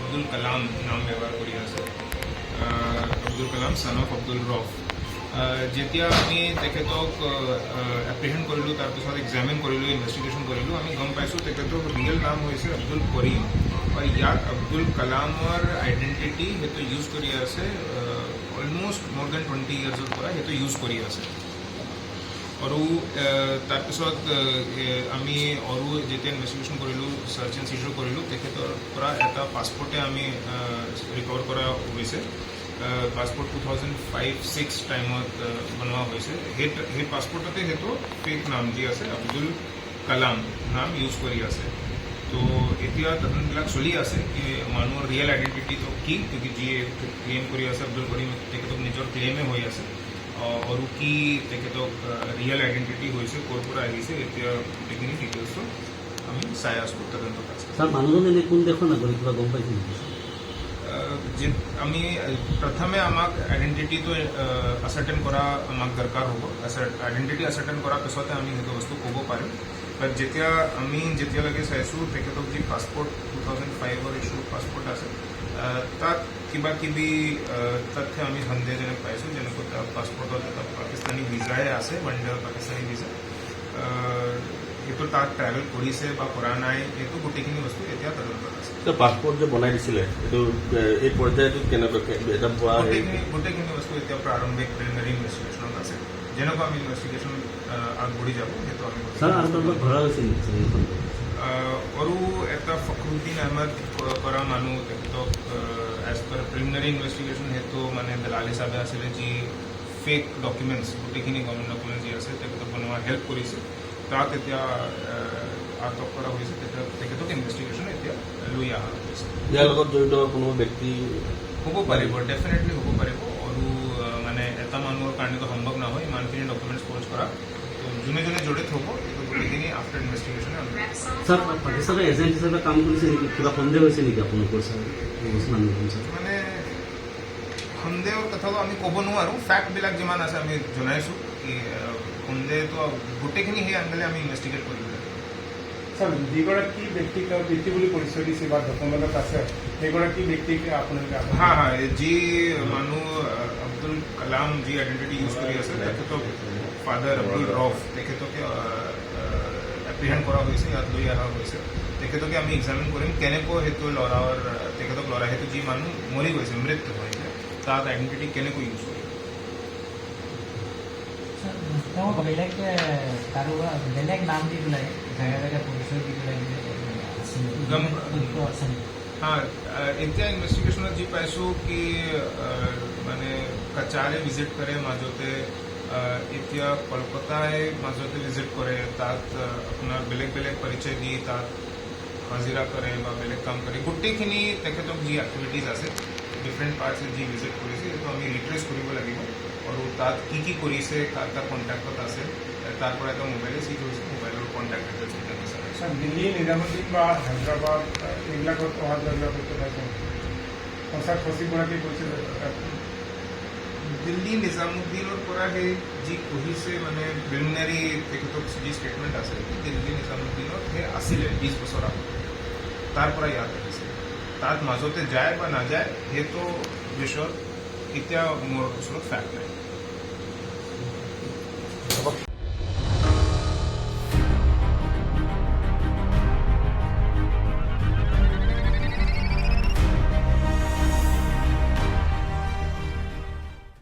আব্দুল কালাম নাম ব্যৱহাৰ কৰি আছে Abdul Kalam son of Abdul roof যেতিয়া আমি তেখেতক এপ্ৰিহেণ্ড কৰিলোঁ তাৰপিছত এক্সামিন কৰিলোঁ ইনভেষ্টিগেশ্যন কৰিলোঁ আমি গম পাইছোঁ তেখেতৰ ৰিয়েল নাম হৈছে আব্দুল কৰিম আৰু ইয়াত আব্দুল কালামৰ আইডেণ্টিটি সেইটো ইউজ কৰি আছে অলমষ্ট মোৰ দেন 20 ইয়াৰ্ছৰ পৰা সেইটো ইউজ কৰি আছে আৰু তাৰপিছত আমি আৰু যেতিয়া ইনভেষ্টিগেশ্যন কৰিলোঁ চাৰ্চ এণ্ড চিজাৰ কৰিলোঁ তেখেতৰ পৰা এটা পাছপৰ্টে আমি ৰিকভাৰ কৰা হৈছে পাছপৰ্ট 2005-06 টাইমত বনোৱা হৈছে সেই পাছপৰ্টতে সেইটো ফেক নাম যি আছে আব্দুল কালাম নাম ইউজ কৰি আছে তো এতিয়া তদন্তবিলাক চলি আছে কি মানুহৰ ৰিয়েল আইডেণ্টিটিটো কি যিয়ে ক্লেইম কৰি আছে আব্দুল কৰিম তেখেতক নিজৰ ক্লেইমে হৈ আছে আৰু কি তেখেতক ৰিয়েল আইডেণ্টিটি হৈছে ক'ৰ পৰা আহিছে এতিয়া গোটেইখিনি ডিটেইলছটো আমি চাই আছোঁ তদন্তত আছে ছাৰ মানুহজন এনে কোন দেশৰ নাগৰিক কিবা গম পাইছে নেকি আমি প্ৰথমে আমাক আইডেণ্টিটিটো আচাৰ্টেন কৰা আমাক দৰকাৰ হ'ব আইডেণ্টিটি আচাৰ্টেন কৰাৰ পিছতে আমি সেইটো বস্তু ক'ব পাৰিম বাট যেতিয়ালৈকে চাইছোঁ তেখেতক যি পাছপৰ্ট 2005ৰ ইছ্যু পাছপৰ্ট আছে তাত কিবা কিবি তথ্য আমি সন্দেহজনক পাইছোঁ যেনেকৈ তাৰ পাছপৰ্টত এটা পাকিস্তানী ভিজাহে আছে ওৱান ইয়েৰ পাকিস্তানী ভিজা সেইটো তাত ট্ৰেভেল কৰিছে বা কৰা নাই এইটো গোটেইখিনি বস্তু এতিয়া তদন্তত আছে পাছপৰ্ট যে বনাই দিছিলে এইটো এই পৰ্যায়টোত কেনেকুৱাকৈ এটা ভুৱা গোটেইখিনি বস্তু এতিয়া প্ৰাৰম্ভিক প্ৰিলিমিনাৰী ইনভেষ্টিগেশ্যনত আছে যেনেকুৱা আমি ইনভেষ্টিগেশ্যন আগবাঢ়ি যাব সেইটো আমি ধৰা হৈছে আৰু এটা ফখৰুদ্দিন আহমেদ কৰা মানুহ তেখেতক এজ পাৰ প্ৰিলিমিনাৰী ইনভেষ্টিগেশ্যন সেইটো মানে দলাল হিচাপে আছিলে যি ফেক ডকুমেণ্টছ গোটেইখিনি গভৰ্ণমেণ্ট ডকুমেণ্টছ যি আছে তেখেতক বনোৱা হেল্প কৰিছে তাত এতিয়া আটক কৰা হৈছে তেখেতক ইনভেষ্টিগেশ্যন এতিয়া লৈ অহা হৈছে ইয়াৰ লগত জড়িত কোনো ব্যক্তি হ'ব পাৰিব ডেফিনেটলি হ'ব পাৰিব আৰু মানে এটা মানুহৰ কাৰণেতো সম্ভৱ নহয় ইমানখিনি ডকুমেণ্টছ ফৰ্জ কৰা তো যোনে যোনে জড়িত হ'ব এইটো গোটেইখিনি আফটাৰ ইনভেষ্টিগেশ্যন ছাৰ পাকিস্তানৰ এজেণ্ট হিচাপে কাম কৰিছে নেকি কিবা সন্দেহ হৈছে নেকি আপোনালোকৰ ছাৰ মানে সন্দেহৰ কথাটো আমি ক'ব নোৱাৰোঁ ফেক্টবিলাক যিমান আছে আমি জনাইছোঁ কি সন্দেহটো গোটেইখিনি সেই আংগলে আমি ইনভেষ্টিগেট কৰিব লাগিব ছাৰ যিগৰাকী ব্যক্তিক তেওঁ পিতৃ বুলি পৰিচয় দিছে বা ডকুমেণ্টত আছে সেইগৰাকী ব্যক্তিক আপোনালোকে যি মানুহ আব্দুল কালাম যি আইডেণ্টিটি ইউজ কৰি আছে তেখেতক ফাদাৰ আব্দুল ৰফ তেখেতকে এপ্ৰিহেণ্ড কৰা হৈছে ইয়াত লৈ অহা হৈছে তেখেতকে আমি এক্সামিন কৰিম কেনেকৈ সেইটো ল'ৰাৰ তেখেতক ল'ৰা সেইটো যি মানুহ মৰি গৈছে মৃত্যু হৈছে তাত আইডেণ্টিটি কেনেকৈ ইউজ কৰে বেলেগ নাম দি পেলাই জেগা জেগা পৰিচয় দি পেলাই এতিয়া ইনভেষ্টিগেশ্যনত যি পাইছোঁ কি মানে কচাৰে ভিজিট কৰে মাজতে এতিয়া কলকাতাই মাজতে ভিজিট কৰে তাত আপোনাৰ বেলেগ বেলেগ পৰিচয় দি তাত হাজিৰা কৰে বা বেলেগ কাম কৰে গোটেইখিনি তেখেতক যি এক্টিভিটিজ আছে ডিফাৰেণ্ট পাৰ্টছ যি ভিজিট কৰিছে সেইটো আমি ৰিট্ৰেচ কৰিব লাগিব আৰু তাত কি কি কৰিছে কাৰ কাৰ কণ্টেক্টত আছে তাৰ পৰা এটা মোবাইলে চিজ হৈছে মোবাইলৰ contact details sir Delhi Nizamuddin বা হায়দৰাবাদ এইবিলাকত অহা যোৱা কৰিব পাইছে সঁচাত সচিবগৰাকী কৈছে দিল্লী নিজামুদ্দিনৰ পৰা সেই যি পঢ়িছে মানে প্ৰিলিমিনাৰী তেখেতক যি ষ্টেটমেণ্ট আছে দিল্লী নিজামুদ্দিনত সেই আছিলে 20 বছৰ আগত তাৰ পৰা ইয়াত আহিছে তাত মাজতে যায় বা নাযায় সেইটো বিষয়ত এতিয়া মোৰ ওচৰত ফেক্ট নাই